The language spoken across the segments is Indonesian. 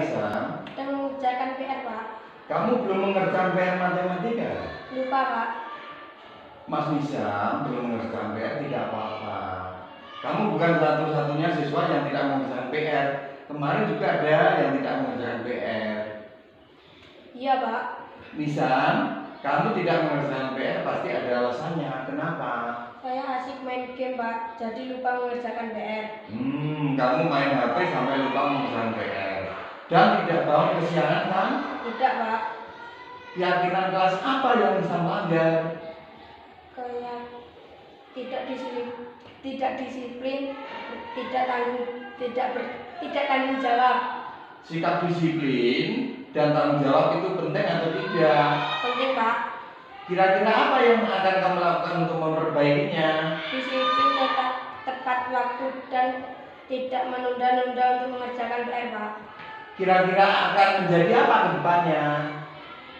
Nisa? Dan mengerjakan PR, Pak. Kamu belum mengerjakan PR matematika? Lupa, Pak. Mas Nisa belum mengerjakan PR, tidak apa-apa. Kamu bukan satu-satunya siswa yang tidak mengerjakan PR. Kemarin juga ada yang tidak mengerjakan PR. Iya, Pak. Nisa, kamu tidak mengerjakan PR pasti ada alasannya. Kenapa? Saya asik main game, Pak. Jadi lupa mengerjakan PR. Kamu main HP sampai lupa mengerjakan PR. Dan tidak bangun kesiangan kan? Tidak, Pak. Keyakinan kelas apa yang bisa melanggar? Kayak tidak disiplin, tidak tanggung jawab. Sikap disiplin dan tanggung jawab itu penting atau tidak? Penting, Pak. Kira-kira apa yang akan kamu lakukan untuk memperbaikinya? Disiplin, tepat waktu, dan tidak menunda-nunda untuk mengerjakan PR, Pak. Kira-kira akan menjadi apa ke depannya?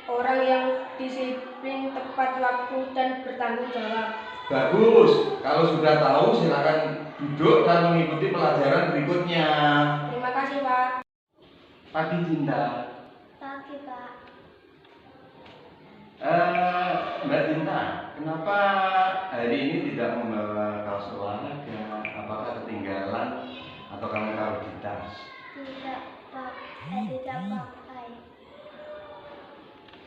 Orang yang disiplin, tepat waktu, dan bertanggung jawab. Bagus. Kalau sudah tahu silakan duduk dan mengikuti pelajaran berikutnya. Terima kasih, Pak. Pagi Cinta. Pagi, Pak. Mbak Cinta, kenapa hari ini tidak membawa kaos olahraga? Apakah ketinggalan atau kamu taruh di tas? Tidak, Pak. Tidak pakai.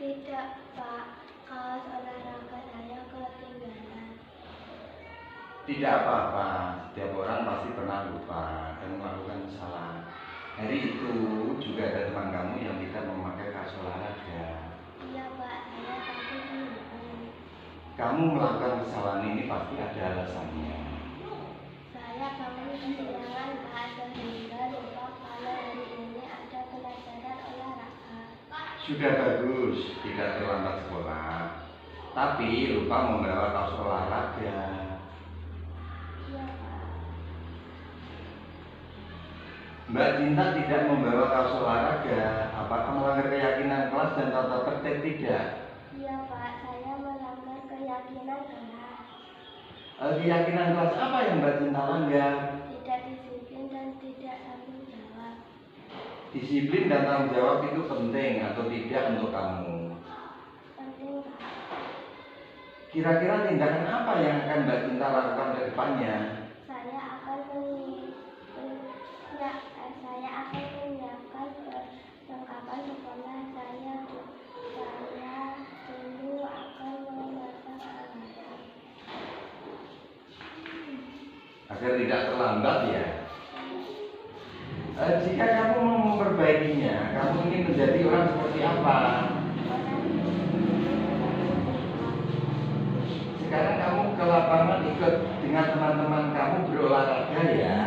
Tidak, Pak. Kaos olahraga saya ketinggalan. Tidak apa-apa, setiap orang pasti pernah lupa dan melakukan kesalahan. Hari itu juga ada teman kamu yang tidak memakai kaos olahraga. Iya, Pak. Saya tadi lupa. Kamu melakukan kesalahan ini pasti ada alasannya. Saya bangun kesiangan, Pak, sehingga lupa kalau hari ini ada pelajaran olahraga. Sudah bagus, tidak terlambat sekolah. Tapi lupa membawa kaos olahraga. Iya, Pak. Mbak Cinta tidak membawa kaos olahraga. Apakah melanggar keyakinan kelas dan tata tertib? Tidak. Iya, Pak. Saya melanggar keyakinan kelas. Keyakinan kelas apa yang Mbak Cinta langgar? Tidak disiplin dan tidak tanggung jawab. Disiplin dan tanggung jawab itu penting atau tidak untuk kamu? Penting, Pak. Kira-kira tindakan apa yang akan Mbak Cinta lakukan ke depannya? Saya akan menyiapkan perlengkapan sekolah saya. Saya dulu akan memasang alarm. Agar tidak terlambat ya. Jika kamu mau memperbaikinya, kamu ingin menjadi orang seperti apa? Sekarang kamu ke lapangan ikut dengan teman-teman kamu berolahraga ya.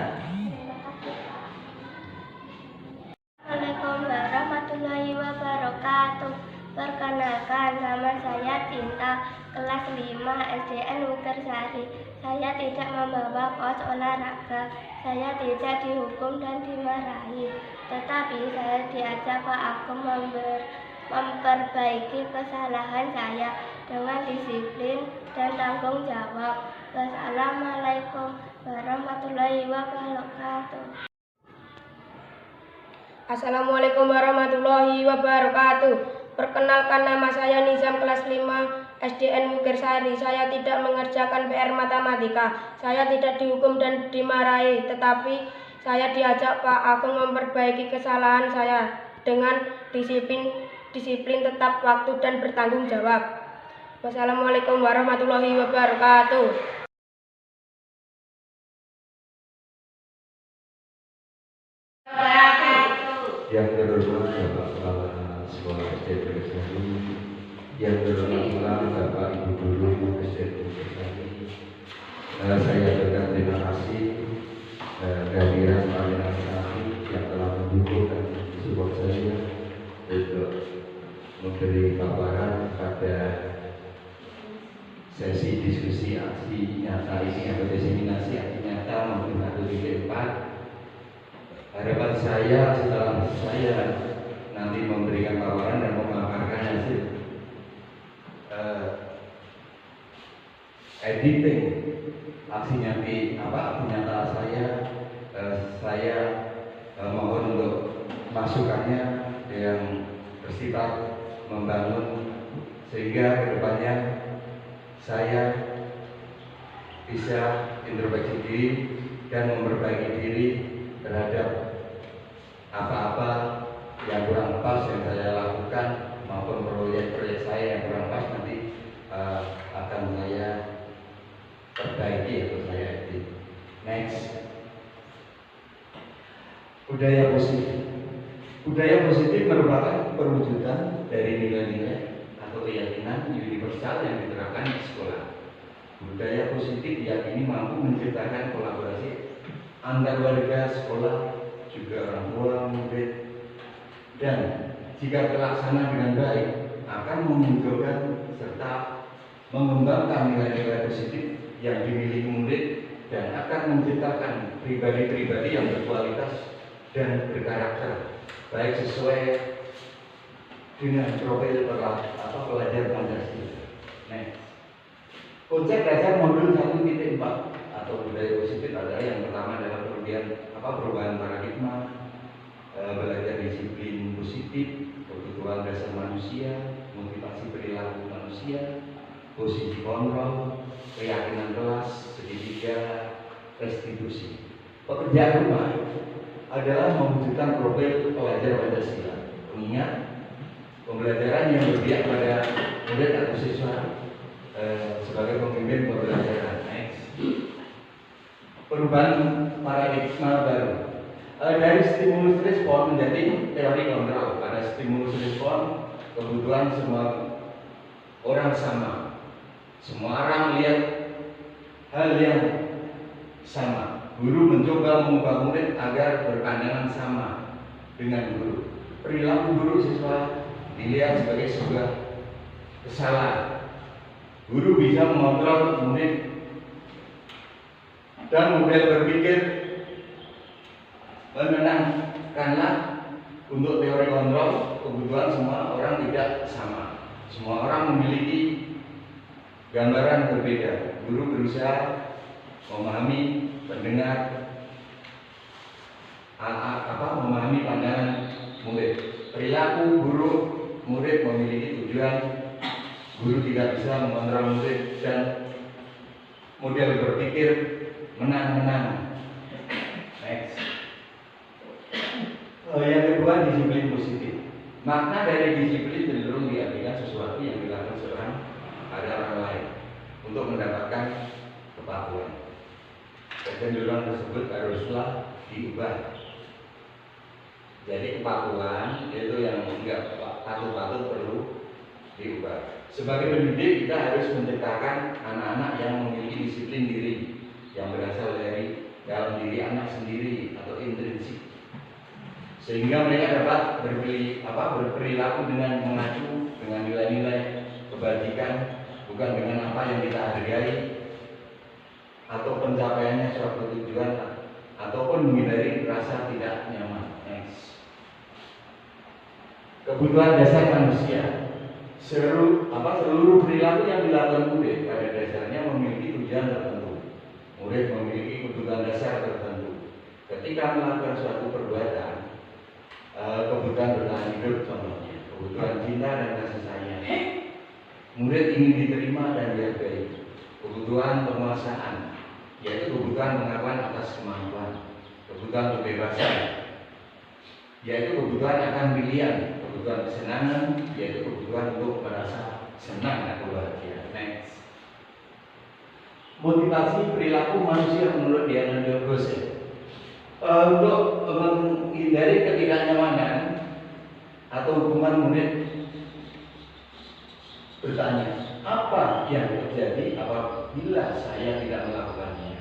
Assalamualaikum warahmatullahi wabarakatuh. Perkenalkan, nama saya Cinta, kelas 5 SDN Wukersari. Saya tidak membawa kaos olahraga. Saya tidak dihukum dan dimarahi. Tetapi saya diajak Pak Agung memperbaiki kesalahan saya dengan disiplin dan tanggung jawab. Wassalamualaikum warahmatullahi wabarakatuh. Assalamualaikum warahmatullahi wabarakatuh. Perkenalkan, nama saya Nizam, kelas 5 SDN Wukersari. Saya tidak mengerjakan PR matematika. Saya tidak dihukum dan dimarahi, tetapi saya diajak Pak Agung memperbaiki kesalahan saya dengan disiplin tetap waktu dan bertanggung jawab. Wassalamualaikum warahmatullahi wabarakatuh. Yang terhormat Bapak Kepala Sekolah SD Wukersari, yang terhormat pula Bapak Ibu Guru SD Wukersari, saya ucapkan terima kasih kehadiran Pak Menasari yang telah mendukung dan support saya untuk memberi paparan pada sesi diskusi aksi nyata ini atau diseminasi aksi nyata maupun 1.4. Harapan saya setelah saya nanti memberikan paparan dan memaparkan hasil editing aksi nyata saya mohon untuk masukannya yang bersifat membangun, sehingga kedepannya saya bisa introspeksi diri dan memperbaiki diri terhadap apa-apa yang kurang pas yang saya lakukan maupun proyek-proyek saya yang kurang pas nanti akan saya perbaiki atau saya edit. Next, budaya positif. Budaya positif merupakan perwujudan dari nilai-nilai atau keyakinan universal yang diterapkan di sekolah. Budaya positif diyakini mampu menciptakan kolaborasi antar warga sekolah, juga orang tua, murid, dan jika terlaksana dengan baik akan memunculkan serta mengembangkan nilai-nilai positif yang dimiliki murid dan akan menciptakan pribadi-pribadi yang berkualitas dan berkarakter, baik sesuai dengan profil pelajar Pancasila. Next. Konsep dasar modul 1.4 atau budaya positif adalah yang pertama adalah perubahan paradigma, belajar disiplin positif, kebutuhan dasar manusia, motivasi perilaku manusia, posisi kontrol, keyakinan kelas, segitiga, restitusi. Pekerjaan rumah adalah mewujudkan profil pelajar Pancasila. Mengingat pembelajaran yang berpihak pada murid atau siswa sebagai pemimpin pembelajaran. Next. Perubahan paradigma baru dari stimulus respon menjadi teori kontrol. Pada stimulus respon, kebutuhan semua orang sama. Semua orang melihat hal yang sama. Guru mencoba mengubah murid agar berpandangan sama dengan guru. Perilaku guru siswa dilihat sebagai sebuah kesalahan. Guru bisa mengontrol murid dan model berpikir menenangkanlah untuk teori kontrol. Kebutuhan semua orang tidak sama. Semua orang memiliki gambaran berbeda. Guru berusaha memahami pendengar, memahami pandangan murid. Perilaku guru murid memiliki tujuan. Guru tidak bisa mengontrol murid dan model berpikir menang-menang. Next. Yang kedua, disiplin positif. Makna dari disiplin cenderung diartikan sesuatu yang dilakukan seorang pada orang lain untuk mendapatkan kepatuhan. Kecenderungan tersebut haruslah diubah. Jadi kepatuhan itu yang enggak patut-patut perlu diubah. Sebagai pendidik kita harus menciptakan anak-anak yang memiliki disiplin diri yang berasal dari dalam diri anak sendiri atau intrinsik, sehingga mereka dapat berperilaku dengan mengacu dengan nilai-nilai kebajikan, bukan dengan apa yang kita hargai atau pencapaiannya suatu tujuan ataupun menghindari rasa tidak nyaman. Next. Kebutuhan dasar manusia. Seluruh perilaku yang dilakukan murid pada dasarnya memiliki tujuan tertentu. Murid memiliki kebutuhan dasar tertentu. Ketika melakukan suatu perbuatan, kebutuhan bertahan hidup contohnya, kebutuhan cinta dan kasih sayang, murid ingin diterima dan dihargai. Kebutuhan penguasaan, yaitu kebutuhan pengakuan atas kemampuan. Kebutuhan kebebasan, yaitu kebutuhan akan pilihan. Kebutuhan kesenangan, yaitu kebutuhan untuk merasa senang atau bahagia. Next. Motivasi perilaku manusia menurut Diana Gose. Untuk menghindari ketidaknyamanan atau hubungan murid bertanya, apa yang terjadi apabila saya tidak melakukannya?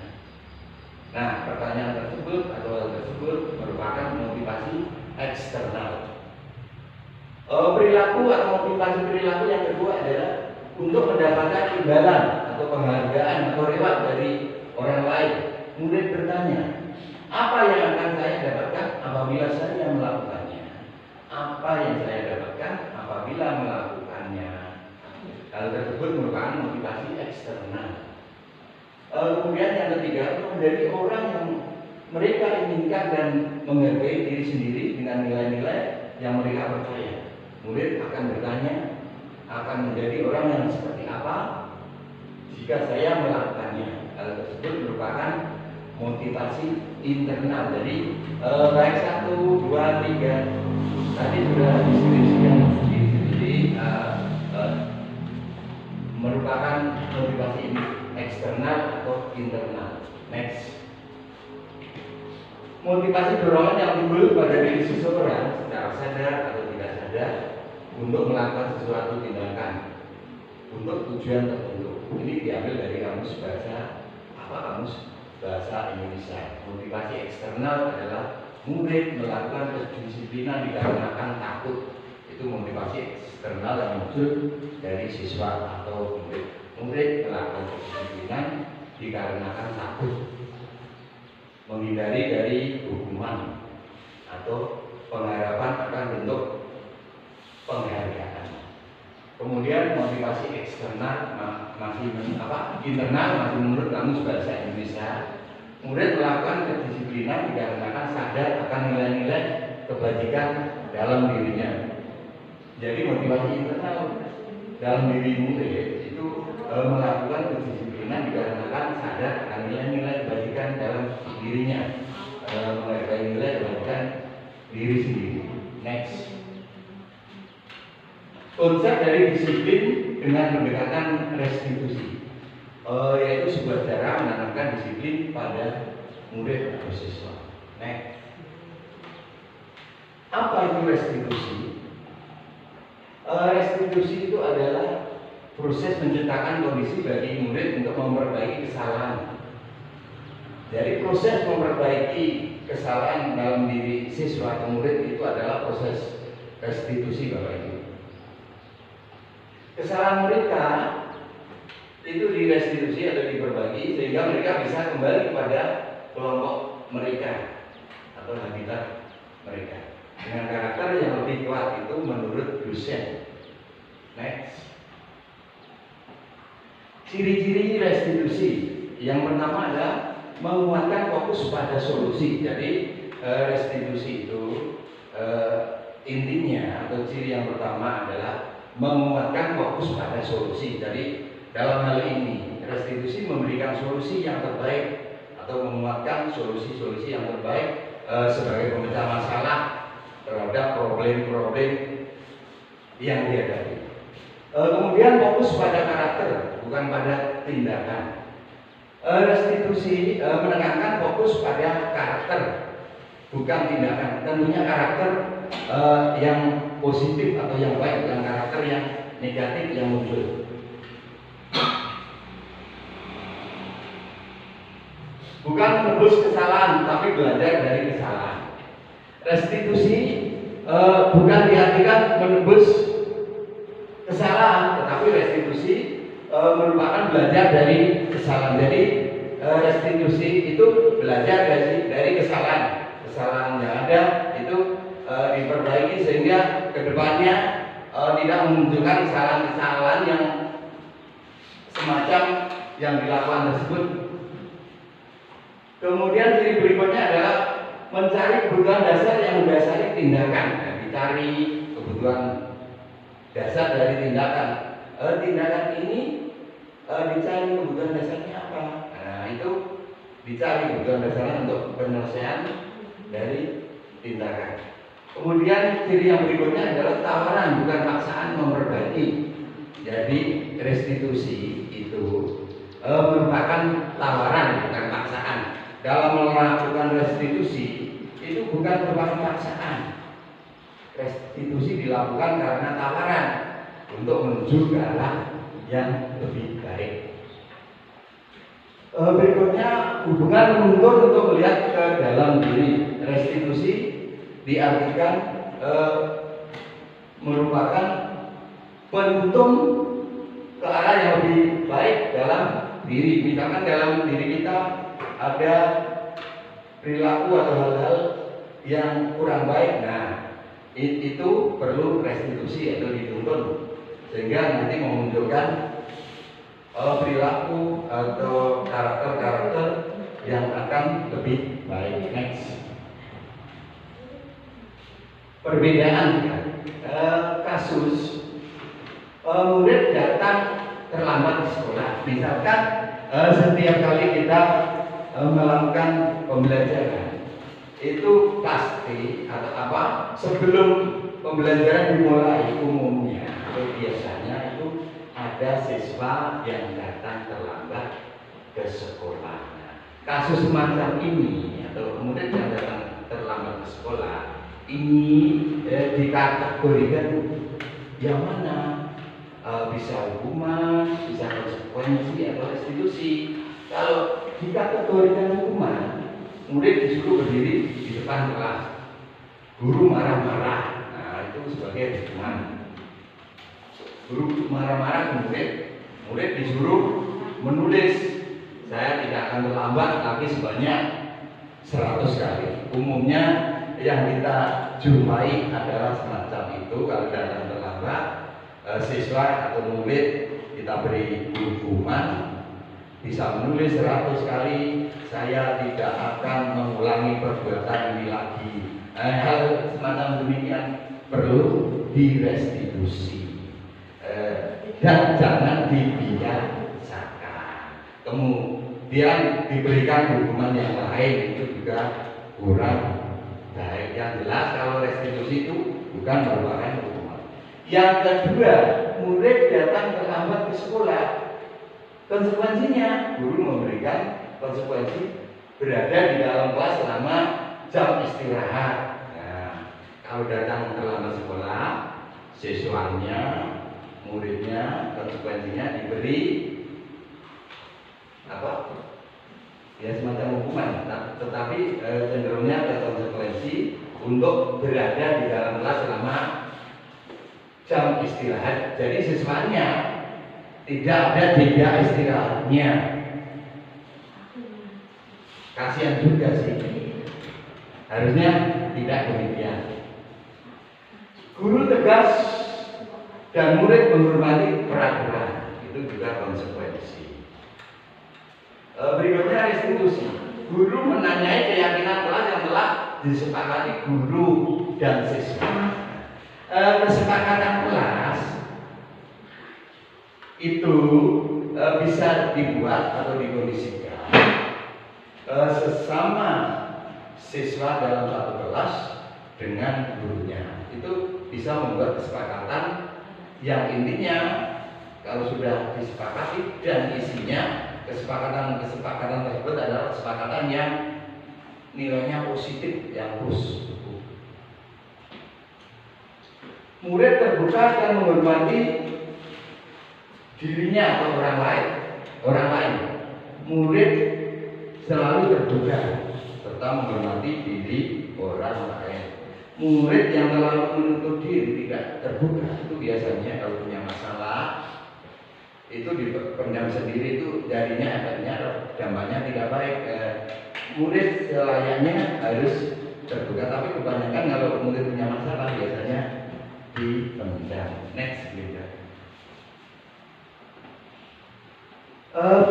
Nah, pertanyaan tersebut atau hal tersebut merupakan motivasi eksternal. Perilaku atau motivasi perilaku yang kedua adalah untuk mendapatkan imbalan atau penghargaan atau reward dari orang lain. Murid bertanya, apa yang akan saya dapatkan apabila saya melakukannya? Apa yang saya dapatkan apabila melakukannya? Hal tersebut merupakan motivasi eksternal. Kemudian yang ketiga, menjadi orang yang mereka inginkan dan menghargai diri sendiri dengan nilai-nilai yang mereka percaya. Murid akan bertanya, akan menjadi orang yang seperti apa jika saya melakukannya. Hal tersebut merupakan motivasi internal. Jadi baik 1, 2, 3 tadi sudah deskripsikan sendiri, merupakan motivasi eksternal atau internal. Next. Motivasi dorongan yang timbul pada diri seseorang secara sadar atau tidak sadar untuk melakukan sesuatu tindakan untuk tujuan tertentu. Ini diambil dari kamus bahasa Indonesia. Motivasi eksternal adalah murid melakukan kedisiplinan dikarenakan takut. Itu motivasi eksternal yang muncul dari siswa atau murid. Murid melakukan kedisiplinan dikarenakan takut, menghindari dari hukuman atau pengharapan akan bentuk penghargaan. Kemudian motivasi eksternal internal masih menurut kamus bahasa Indonesia. Murid melakukan kedisiplinan dikarenakan sadar akan nilai-nilai kebajikan dalam dirinya. Jadi motivasi internal dalam diri murid itu melakukan kedisiplinan dikarenakan sadar akan nilai-nilai kebajikan dalam dirinya, menghargai nilai kebajikan diri sendiri. Next. Konsep dari disiplin dengan pendekatan restitusi, yaitu sebuah cara menanamkan disiplin pada murid atau siswa. Next. Apa itu restitusi? Restitusi itu adalah proses menciptakan kondisi bagi murid untuk memperbaiki kesalahan. Jadi proses memperbaiki kesalahan dalam diri siswa atau murid itu adalah proses restitusi, Bapak Ibu. Kesalahan mereka itu direstitusi atau diperbagi sehingga mereka bisa kembali kepada kelompok mereka atau habitat mereka dengan karakter yang lebih kuat, itu menurut dosen. Next. Ciri-ciri restitusi yang pertama adalah menguatkan fokus pada solusi. Jadi restitusi itu intinya atau ciri yang pertama adalah menguatkan fokus pada solusi. Jadi dalam hal ini restitusi memberikan solusi yang terbaik atau menguatkan solusi-solusi yang terbaik sebagai pemecah masalah terhadap problem-problem yang dihadapi. Kemudian fokus pada karakter, bukan pada tindakan. Restitusi menekankan fokus pada karakter, bukan tindakan. Tentunya karakter yang positif atau yang baik, bukan karakter yang negatif yang muncul. Bukan menebus kesalahan, tapi belajar dari kesalahan. Restitusi bukan diartikan menebus kesalahan, tetapi restitusi merupakan belajar dari kesalahan. Jadi restitusi itu belajar dari kesalahan yang ada itu diperbaiki sehingga kedepannya tidak memunculkan kesalahan-kesalahan yang semacam yang dilakukan tersebut. Kemudian ciri berikutnya adalah mencari kebutuhan dasar yang mendasari tindakan. Nah, dicari kebutuhan dasar dari tindakan. Tindakan ini dicari kebutuhan dasarnya apa? Nah, itu dicari kebutuhan dasarnya untuk penyelesaian dari tindakan. Kemudian ciri yang berikutnya adalah tawaran, bukan paksaan memperbaiki. Jadi restitusi itu merupakan tawaran, bukan paksaan. Dalam melakukan restitusi itu bukan merupakan paksaan. Restitusi dilakukan karena tawaran untuk menuju ke arah yang lebih baik. Berikutnya hubungan menuntun untuk melihat ke dalam diri. Restitusi diartikan merupakan penuntun ke arah yang lebih baik dalam diri. Misalkan dalam diri kita ada perilaku atau hal-hal yang kurang baik, nah itu perlu restitusi atau dituntun sehingga nanti memunculkan perilaku atau karakter-karakter yang akan lebih baik. Next. perbedaan ya. Kasus murid datang terlambat di sekolah. Misalkan setiap kali kita melakukan pembelajaran itu pasti atau apa sebelum pembelajaran dimulai umumnya atau biasanya itu ada siswa yang datang terlambat ke sekolah. Nah, kasus semacam ini atau murid yang datang terlambat ke sekolah ini dikategorikan yang mana bisa hukuman, bisa konsekuensi atau restitusi. Kalau dikategorikan hukuman, murid disuruh berdiri di depan kelas, guru marah-marah, nah itu sebagai hukuman. Guru marah-marah ke murid disuruh menulis, saya tidak akan terlambat tapi sebanyak 100 kali. Umumnya yang kita jumpai adalah semacam itu. Kalau datang terlambat, siswa atau murid kita beri hukuman, bisa menulis 100 kali, saya tidak akan mengulangi perbuatan ini lagi. Hal semacam demikian perlu direstitusi dan jangan dibiasakan. Kemudian diberikan hukuman yang lain itu juga kurang baik. Yang jelas kalau restitusi itu bukan merupakan hukuman. Yang kedua, murid datang terlambat ke sekolah. Konsekuensinya, guru memberikan konsekuensi berada di dalam kelas selama jam istirahat. Nah, kalau datang terlambat sekolah, siswanya, muridnya, konsekuensinya diberi apa? Ya semacam hukuman. Tetapi cenderungnya ada konsekuensi untuk berada di dalam kelas selama jam istirahat. Jadi siswanya tidak ada jeda istirahatnya. Kasihan juga sih. Harusnya tidak demikian. Guru tegas dan murid menghormati peraturan, itu juga konsekuensi. Berikutnya restitusi. Guru menanyai keyakinan kelas yang telah disepakati guru dan siswa. Kesepakatan kelas itu bisa dibuat atau dikondisikan sesama siswa dalam satu kelas dengan gurunya. Itu bisa membuat kesepakatan yang intinya kalau sudah disepakati dan isinya kesepakatan tersebut adalah kesepakatan yang nilainya positif, yang plus. Murid terbuka dan menghormati dirinya atau orang lain. Murid selalu terbuka serta menghormati diri orang lain. Murid yang terlalu menutup diri, tidak terbuka, itu biasanya kalau punya masalah itu dipendam sendiri, itu jadinya efeknya dampaknya tidak baik. Murid selayaknya harus terbuka, tapi kebanyakan kalau murid punya masalah biasanya dipendam. Next, beda.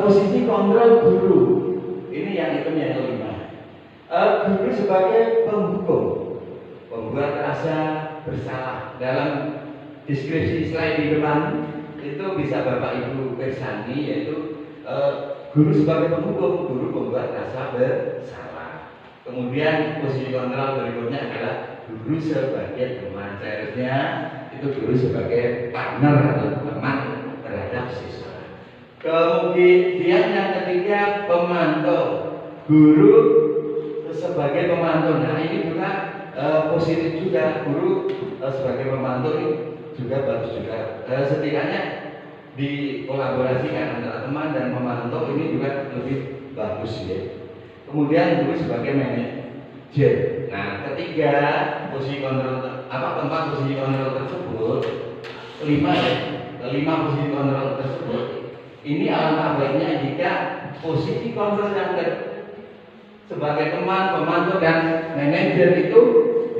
Posisi kontrol guru, ini yang kelima. Guru sebagai penghukum, pembuat rasa bersalah. Dalam deskripsi slide di depan itu bisa Bapak Ibu persani, yaitu guru sebagai penghukum, guru pembuat rasa bersalah. Kemudian posisi kontrol berikutnya adalah guru sebagai teman. Seharusnya itu guru sebagai partner atau teman terhadap siswa. Kemudian yang ketiga, pemantau. Guru sebagai pemantau. Nah ini juga positif juga, guru sebagai pemantau ini juga bagus juga. Setidaknya dikolaborasikan antara teman dan pemantau ini juga lebih bagus ya. Kemudian guru sebagai manajer. Nah ketiga keempat posisi kontrol tersebut, kelima posisi kontrol tersebut. Ini alangkah baiknya jika posisi kontrol yang sebagai teman, pemantau dan manajer itu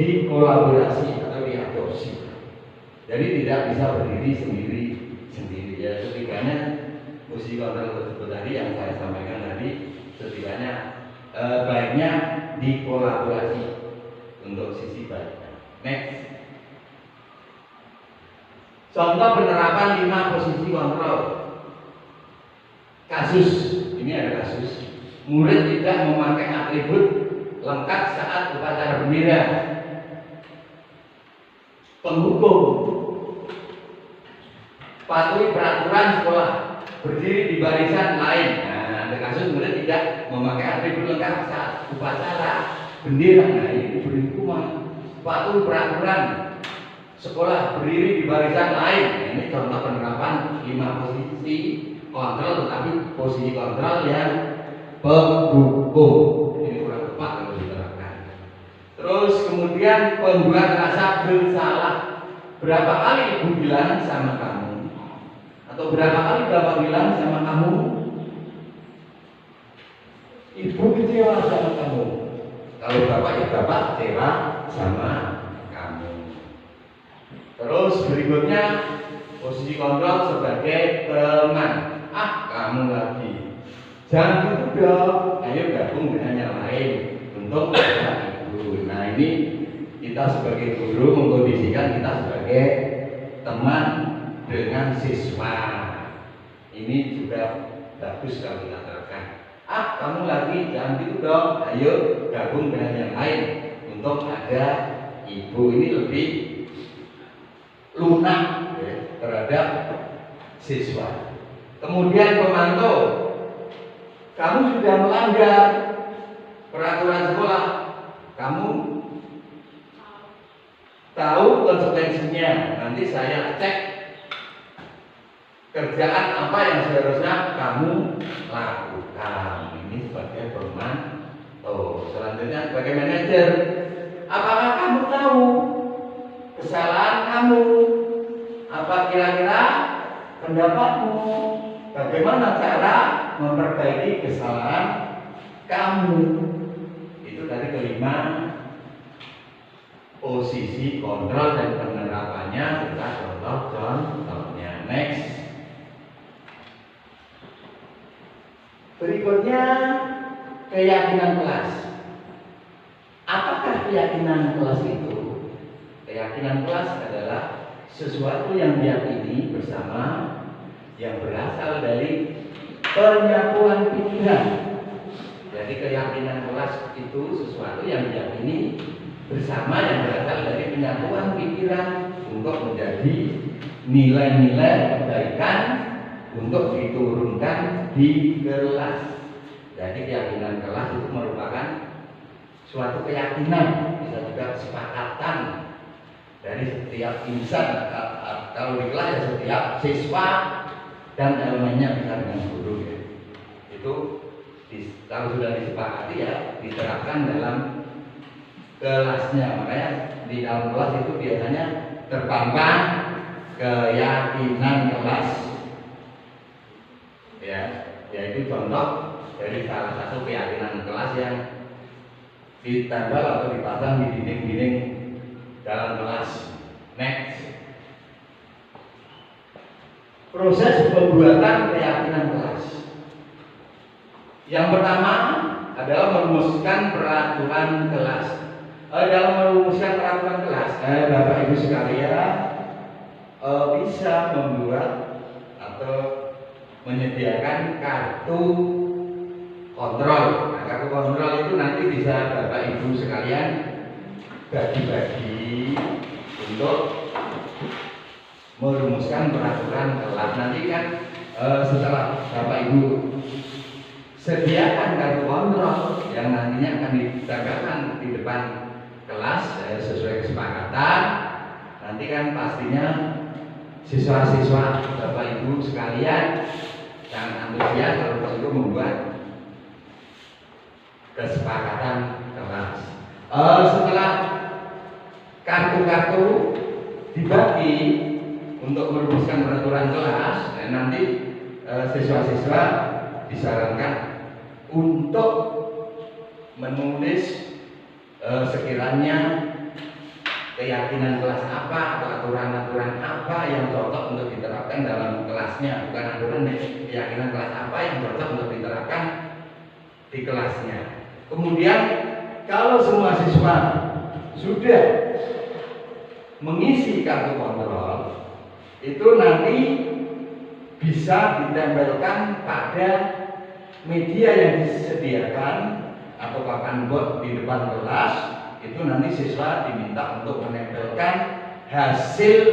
dikolaborasi atau diadopsi. Jadi tidak bisa berdiri sendiri ya. Ketiganya posisi kontrol tersebut tadi yang saya sampaikan tadi, setidaknya baiknya dikolaborasi untuk sisi baiknya. Next. Contoh penerapan 5 posisi kontrol. Kasus, ini ada kasus. Murid tidak memakai atribut lengkap saat upacara bendera. Penghukum, patuhi peraturan sekolah, berdiri di barisan lain. Nah, ada kasus murid tidak memakai atribut lengkap saat upacara bendera. Nah, ini diberi hukuman. Patuhi peraturan sekolah, berdiri di barisan lain. Nah, ini contoh penerapan 5 posisi kontrol, tetapi posisi kontrol yang penghukum. Ini kurang tepat kalau diterapkan. Terus kemudian pembuat rasa bersalah. Berapa kali ibu bilang sama kamu? Atau berapa kali bapak bilang sama kamu? Ibu kecewa sama kamu. Kalau bapak ya bapak kecewa sama kamu. Terus berikutnya posisi kontrol sebagai teman. Kamu lagi. Jangan gitu dong. Ayo gabung dengan yang lain untuk ibu. Nah, ini kita sebagai guru mengkondisikan kita sebagai teman dengan siswa. Ini juga bagus kalau kita terapkan. Kamu lagi, jangan gitu dong. Ayo gabung dengan yang lain untuk ada ibu. Ini lebih lunak ya, terhadap siswa. Kemudian pemantau, kamu sudah melanggar peraturan sekolah, kamu tahu konsekuensinya. Nanti saya cek kerjaan apa yang seharusnya kamu lakukan. Ini sebagai pemantau. Selanjutnya sebagai manajer, apakah kamu tahu kesalahan kamu? Apa kira-kira pendapatmu? Bagaimana cara memperbaiki kesalahan kamu? Itu dari kelima posisi kontrol dan penerapannya serta contoh-contohnya. Next. Berikutnya keyakinan kelas. Apakah keyakinan kelas itu? Keyakinan kelas adalah sesuatu yang diyakini bersama, yang berasal dari penyatuan pikiran. Jadi keyakinan kelas itu sesuatu yang diyakini bersama, yang berasal dari penyatuan pikiran untuk menjadi nilai-nilai kebaikan untuk diturunkan di kelas. Jadi keyakinan kelas itu merupakan suatu keyakinan, bisa juga kesepakatan dari setiap insan. Kalau di kelas ya setiap siswa dan elemennya bisa dengan guru ya. Itu kalau sudah disepakati ya diterapkan dalam kelasnya. Makanya di dalam kelas itu biasanya terpampang keyakinan kelas ya, yaitu contoh dari salah satu keyakinan kelas yang ditambah atau dipasang di dinding-dinding dalam kelas. Next. Proses pembuatan keyakinan kelas. Yang pertama adalah merumuskan peraturan kelas. Dalam merumuskan peraturan kelas, Bapak Ibu sekalian bisa membuat atau menyediakan kartu kontrol. Nah, kartu kontrol itu nanti bisa Bapak Ibu sekalian bagi-bagi untuk merumuskan peraturan kelas. Nanti kan setelah Bapak Ibu sediakan kartu kontrol yang nantinya akan ditempelkan di depan kelas sesuai kesepakatan, nanti kan pastinya siswa-siswa Bapak Ibu sekalian sangat antusias kalau perlu membuat kesepakatan kelas. Setelah kartu-kartu dibagi untuk merumuskan peraturan kelas, nanti siswa-siswa disarankan untuk menulis sekiranya keyakinan kelas apa atau aturan-aturan apa yang cocok untuk diterapkan dalam kelasnya, bukan aturan keyakinan kelas apa yang cocok untuk diterapkan di kelasnya. Kemudian kalau semua siswa sudah mengisi kartu kontrol itu nanti bisa ditempelkan pada media yang disediakan atau papan bot di depan kelas. Itu nanti siswa diminta untuk menempelkan hasil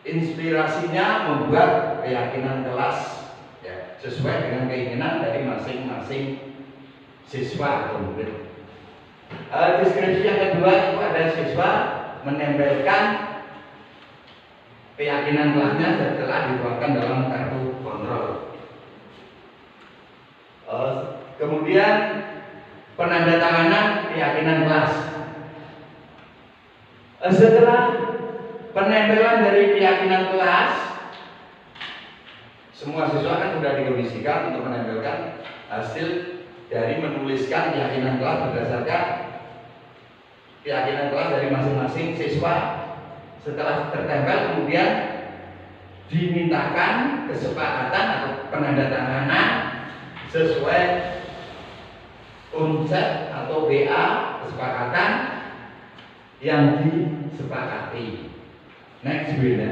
inspirasinya membuat keyakinan kelas ya, sesuai dengan keinginan dari masing-masing siswa atau murid. Deskripsi yang kedua itu ada siswa menempelkan keyakinan kelasnya setelah dituangkan dalam kartu kontrol. Kemudian penandatanganan keyakinan kelas. Setelah penempelan dari keyakinan kelas, semua siswa kan sudah dikondisikan untuk menempelkan hasil dari menuliskan keyakinan kelas berdasarkan keyakinan kelas dari masing-masing siswa. Setelah tertempel, kemudian dimintakan kesepakatan atau penandatanganan sesuai konsep atau BA kesepakatan yang disepakati. Next Wina.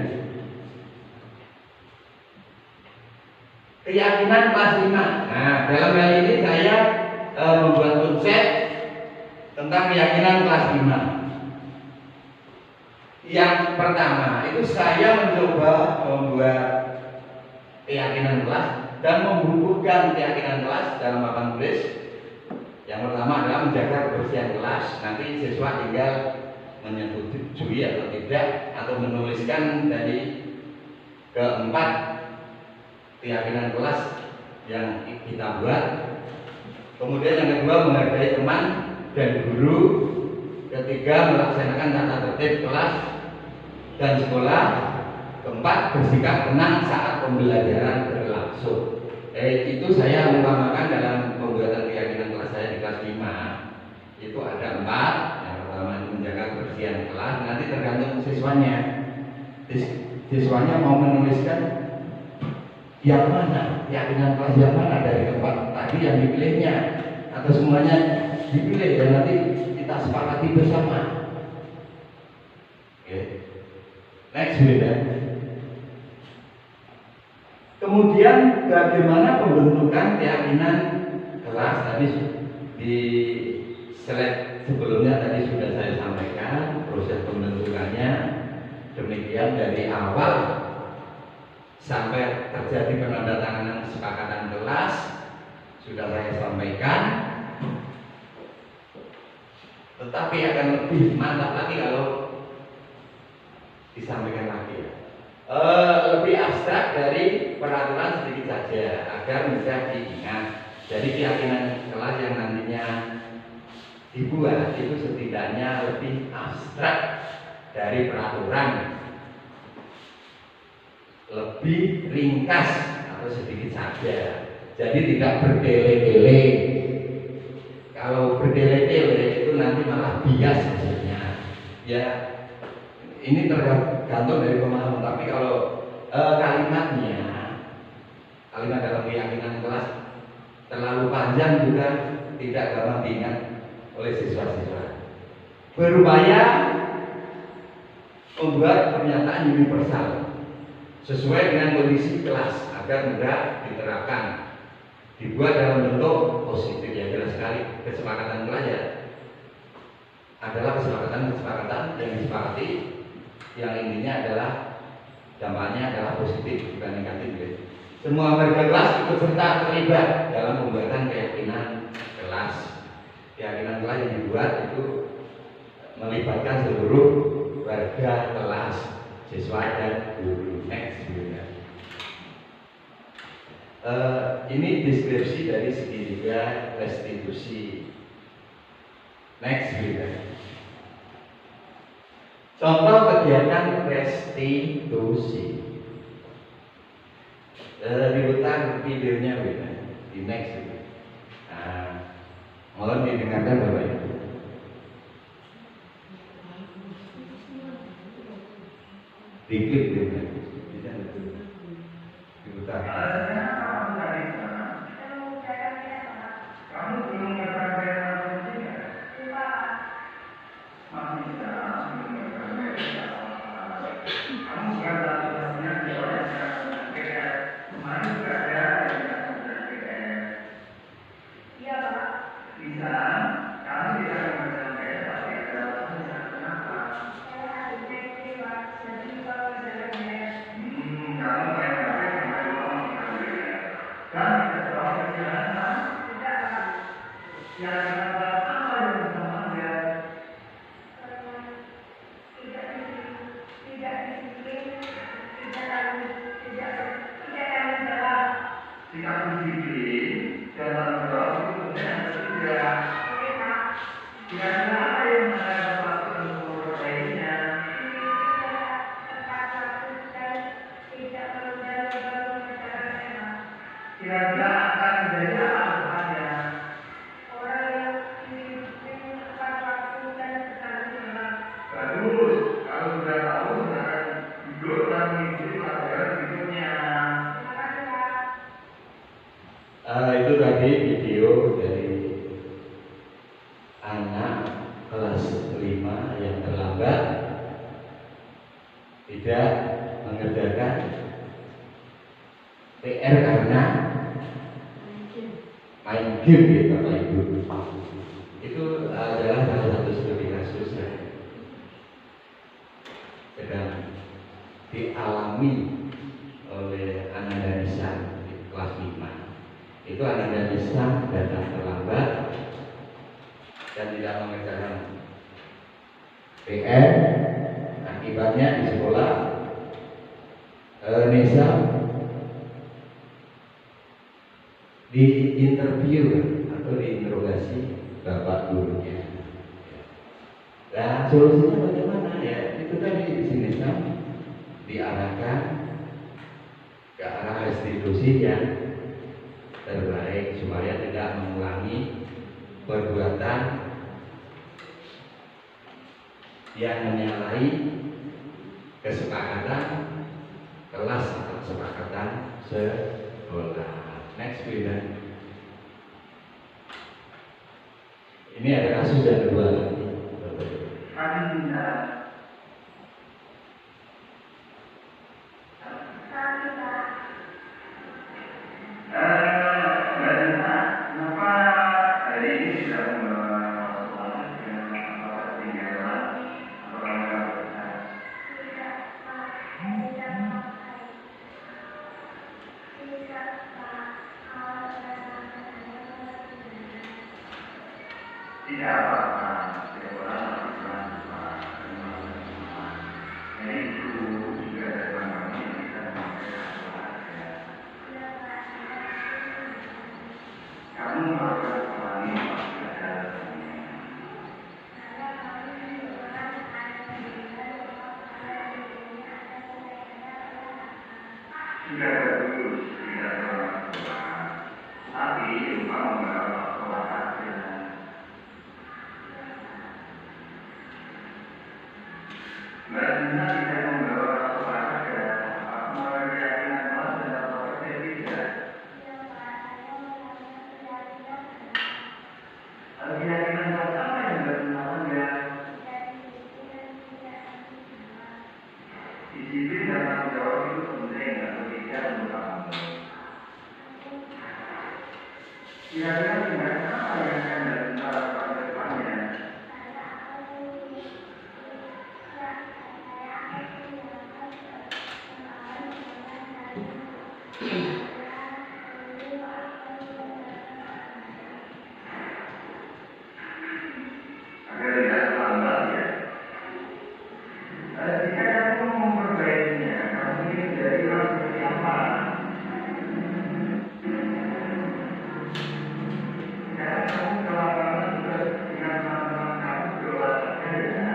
Keyakinan kelas 5. Nah, dalam hal ini saya membuat konsep tentang keyakinan kelas 5. Yang pertama itu saya mencoba membuat keyakinan kelas dan membukukan keyakinan kelas dalam papan tulis. Yang pertama adalah menjaga kebersihan kelas. Nanti siswa tinggal menyetujui atau tidak atau menuliskan dari keempat keyakinan kelas yang kita buat. Kemudian yang kedua menghargai teman dan guru. Ketiga melaksanakan tata tertib kelas dan sekolah. Keempat bersikap tenang saat pembelajaran berlangsung. Itu saya umpamakan dalam pembuatan keyakinan kelas saya di kelas 5. Itu ada 4. Yang pertama menjaga kebersihan kelas. Nanti tergantung siswanya. Siswanya mau menuliskan yang mana, keyakinan kelas yang mana dari tempat tadi yang dipilihnya atau semuanya dipilih dan nanti kita sepakati bersama. Oke. Next beda. Kemudian bagaimana pembentukan keyakinan kelas tadi di slide sebelumnya tadi sudah saya sampaikan proses pembentukannya. Demikian dari awal sampai terjadi penandatanganan kesepakatan kelas sudah saya sampaikan. Tetapi akan lebih mantap lagi kalau disampaikan lagi ya. Lebih abstrak dari peraturan sedikit saja agar mudah diingat. Jadi keyakinan kelas yang nantinya dibuat itu setidaknya lebih abstrak dari peraturan, lebih ringkas atau sedikit saja. Jadi tidak berdele-dele. Kalau berdele-dele itu nanti malah bias hasilnya. Ya, ini tergantung dari pemahaman. Tapi kalau kalimatnya, kalimat dalam keyakinan kelas terlalu panjang juga tidak gampang diingat oleh siswa-siswa. Berupaya membuat pernyataan universal sesuai dengan kondisi kelas agar mudah diterapkan. Dibuat dalam bentuk positif ya, jelas sekali. Kesepakatan kelas ya adalah kesepakatan yang disepakati, yang intinya adalah dampaknya adalah positif bukan negatif ya. Semua warga kelas ikut serta terlibat dalam pembuatan keyakinan kelas. Keyakinan kelas yang dibuat itu melibatkan seluruh warga kelas, siswa dan guru. Next ya. Ini deskripsi dari segitiga restitusi. Next ya. Contoh kegiatan restitusi. Diputar videonya beda di next itu. Nah, mohon didengarkan Bapak Ibu. Diklik beda. Bisa diputar. Kamu belum pernah bayar asumsinya? Masih bisa. Kalau sudah tahu, silakan duduk dan mengikuti pelajaran berikutnya. Itu tadi video dari anak kelas 5 yang terlambat tidak mengerjakan PR karena main game ya Bapak Ibu. Itu adalah salah satu studi kasus yang sedang dialami oleh Ananda Nisa di kelas 5. Itu Ananda Nisa datang terlambat dan tidak mengerjakan PR. Akibatnya di sekolah Nisa diinterview atau diinterogasi bapak gurunya. Nah, solusinya bagaimana ya? Itu tadi di sini diarahkan ke arah restitusi yang terbaik supaya tidak mengulangi perbuatan yang menyalahi kesepakatan kelas atau kesepakatan sekolah. Next video. Ini ada kasus yang kedua lagi. Kenapa hari ini tidak membawa sekolah dengan ketinggalan atau kamera besar? Tidak apa-apa, setiap orang melakukan kesalahan. Nah itu juga ada teman-teman yang bisa memakai kesalahan. Kamu melakukan kesalahan ini pasti ada alasannya. Sudah bagus, tidak terlalu kesalahan. Tapi lupa membawa sekolah saja. Mbak Dina tidak membawa sekolah saja. Apa keyakinan kelas dan apa tidak? Keyakinan kelas apa yang Mbak Dina ya? Disiplin dan tanggung jawab itu penting atau tidak menurut kamu? Kira-kira tindakan apa yang akan Mbak Dina lakukan ke depannya? Agar tidak terlambat ya. Jika kamu memperbaikinya, kamu ingin menjadi orang seperti apa? Karena kamu kelaparan juga dengan teman-teman kamu berdoa saja ya.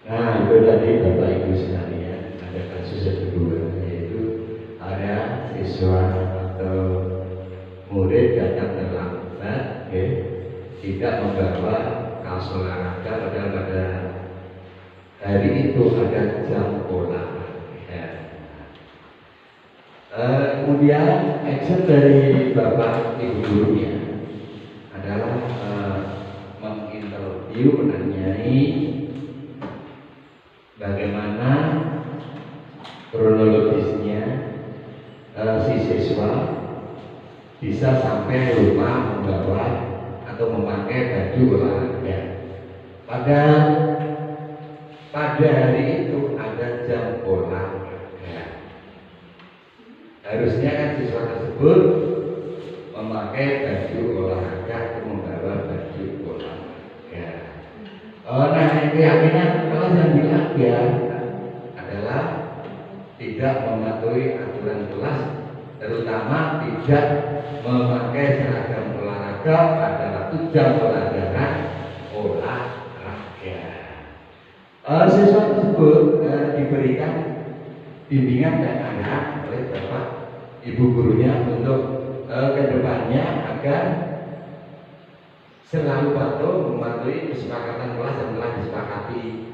Nah, itu tadi Bapak Ibu sekalian, ada kasus yang kedua, yaitu ada siswa atau murid datang terlambat, tidak membawa kaos olahraga, padahal pada hari itu ada jam olahraga. Kemudian action dari Bapak Ibu gurunya adalah menginterview, menanyai bagaimana kronologisnya si siswa bisa sampai lupa membawa atau memakai baju olahraga. Pada hari itu ada jam olahraga. Harusnya kan siswa tersebut memakai baju olahraga atau membawa baju olahraga. Nah, keyakinan kalau yang bilang dia adalah tidak mematuhi aturan kelas, terutama tidak memakai seragam olahraga pada waktu jam olahraga. Siswa tersebut diberikan bimbingan dan arahan oleh Bapak Ibu gurunya untuk kedepannya agar selalu patuh mematuhi kesepakatan kelas yang telah disepakati,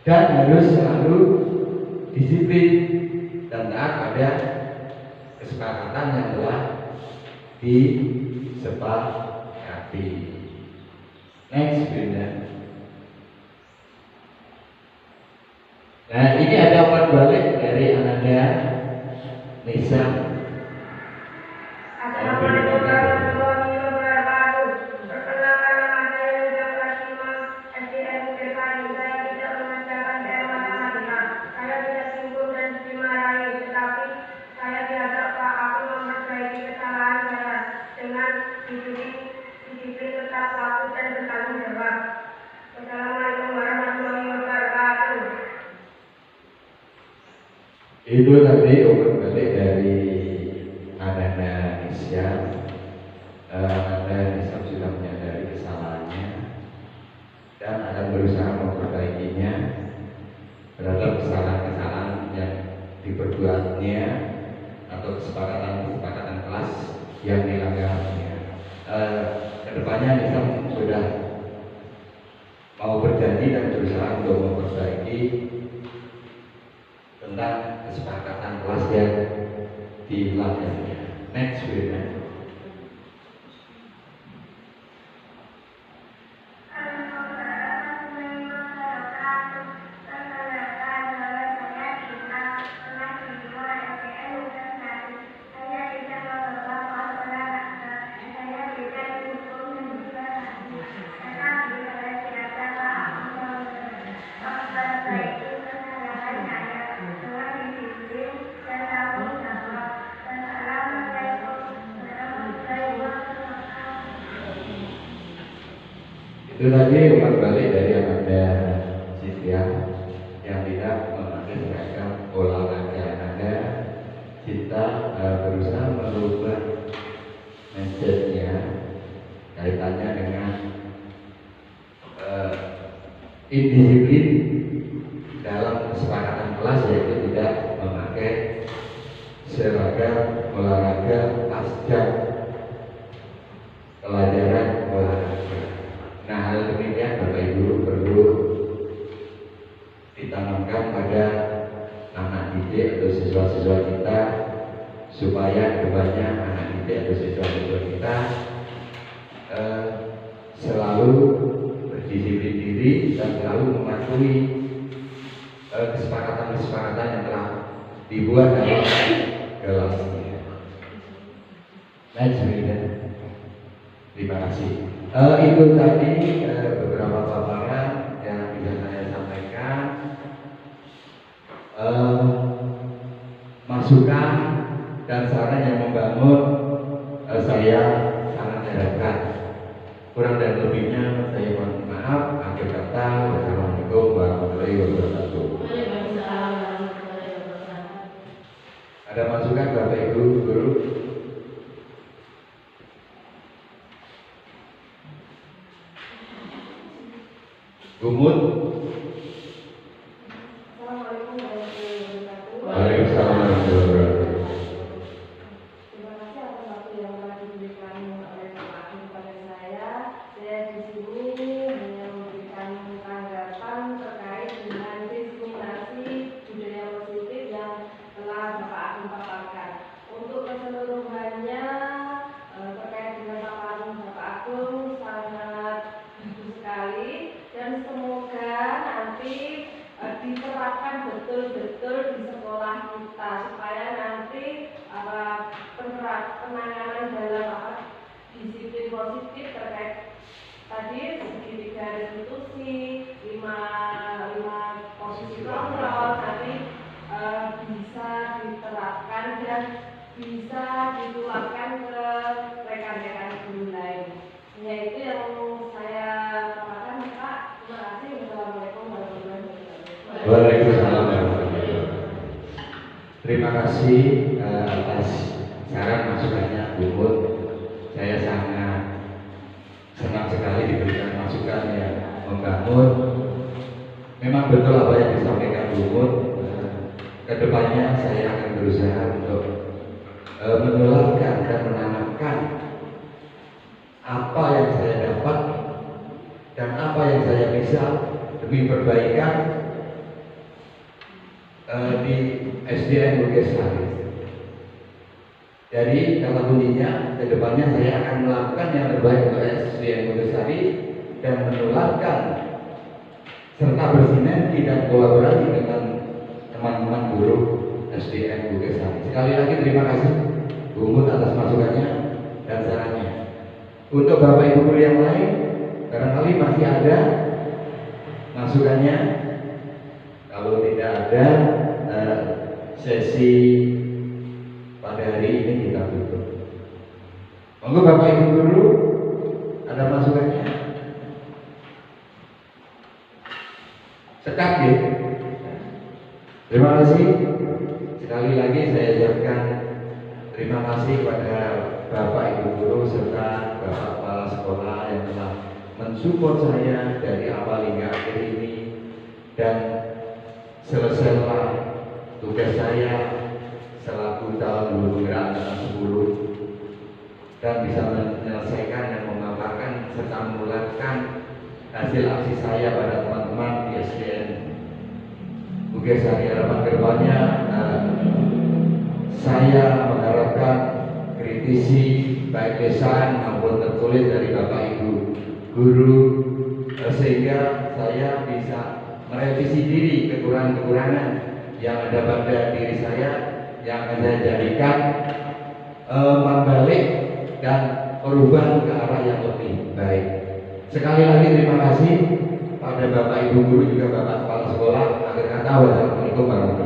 dan harus selalu disiplin dan taat pada kesepakatan yang telah disepakati. Next, Bunda. Nah, ini ada umpan balik dari Ananda Nisa. Assalamualaikum warahmatullahi wabarakatuh. Perkenalkan, nama saya Nizam kelas 5 SDN Bukit Sari. Saya tidak mengerjakan PR matematika. Saya tidak singgung dan dimarahi, tetapi saya diajak Pak Aku memperbaiki kesalahan saya dengan disiplin tetap waktu dan bertanggung jawab. Assalamualaikum warahmatullahi wabarakatuh. Itu tadi umpan balik dari Ananda Nisya. Ananda Nisya sudah menyadari kesalahannya dan akan berusaha memperbaikinya terhadap kesalahan-kesalahan yang diperbuatnya atau kesepakatan kelas yang dilanggarnya. Kedepannya Nisya sudah mau berjanji dan berusaha untuk memperbaiki tentang kesepakatan kelas yang dilanggarnya. Next, Wina. Itu tadi umpan balik dari Ananda Cynthia yang tidak memakai seragam olahraga. Ananda Cinta berusaha merubah mindsetnya kaitannya dengan indisiplin dalam kesepakatan kelas, yaitu tidak memakai seragam olahraga pasca pelajaran olahraga. Nah, hal demikian Bapak Ibu perlu ditanamkan pada anak didik atau siswa-siswa kita supaya kedepannya anak didik atau siswa-siswa kita selalu berdisiplin diri dan selalu mematuhi kesepakatan-kesepakatan yang telah dibuat dalam kelasnya. Terima kasih. Itu tadi beberapa paparan yang bisa saya sampaikan, masukan dan saran yang membangun. Saya sangat harapkan. Kurang dan lebihnya saya mohon maaf. Akhir kata, wassalamualaikum warahmatullahi wabarakatuh. Ada masukan Bapak Ibu guru? Gumut. Assalamualaikum warahmatullahi wabarakatuh. Waalaikumsalam warahmatullahi wabarakatuh. Terima kasih atas waktu yang telah diberikan oleh Bapak kepada saya. Saya di sini hanya memberikan tanggapan terkait dengan diskriminasi budaya positif yang telah Bapak Agung paparkan. Untuk keseluruhannya terkait dengan paparan Bapak Agung sangat bagus sekali, dan semoga nanti diterapkan betul-betul di sekolah kita supaya nanti penanganan dalam disiplin positif terkait tadi segitiga restitusi, 5 posisi kontrol nanti bisa diterapkan dan bisa ditularkan ke rekan-rekan guru lain. Ya, itu yang saya katakan, Pak. Terima kasih. Wassalamualaikum warahmatullahi wabarakatuh. Waalaikumsalam warahmatullahi wabarakatuh. Terima kasih atas saran masukannya Gumut. Saya sangat senang sekali diberikan masukan yang membangun. Memang betul apa yang disampaikan Gumut. Kedepannya saya akan berusaha untuk menularkan dan menanamkan apa yang saya dapat dan apa yang saya bisa demi perbaikan di SDN Mugesari. Jadi kata kuncinya, kedepannya saya akan melakukan yang terbaik untuk SDN Mugesari dan menularkan serta bersinergi dan kolaborasi dengan teman-teman guru SDN Mugesari. Sekali lagi terima kasih Bu Mut atas masukannya dan sarannya. Untuk Bapak Ibu guru yang lain, barangkali masih ada masukannya. Kalau tidak ada, sesi pada hari ini kita tutup. Monggo Bapak Ibu guru, ada masukannya? Sekat ya. Terima kasih. Sekali lagi saya ucapkan terima kasih kepada Bapak Ibu guru serta Bapak Kepala Sekolah yang telah mensupport saya dari awal hingga akhir ini, dan selesailah tugas saya selaku calon guru gerak angkatan 10 dan bisa menyelesaikan dan memaparkan serta menularkan hasil aksi saya pada teman-teman di SDN Mugesari. Harapan kedepannya saya mengharapkan kritisi baik lisan maupun tertulis dari Bapak Ibu guru, sehingga saya bisa merevisi diri kekurangan-kekurangan yang ada pada diri saya yang akan saya jadikan membalik dan perubahan ke arah yang lebih baik. Sekali lagi terima kasih pada Bapak Ibu guru juga Bapak Kepala Sekolah. Akhir kata, wassalamualaikum warahmatullahi wabarakatuh.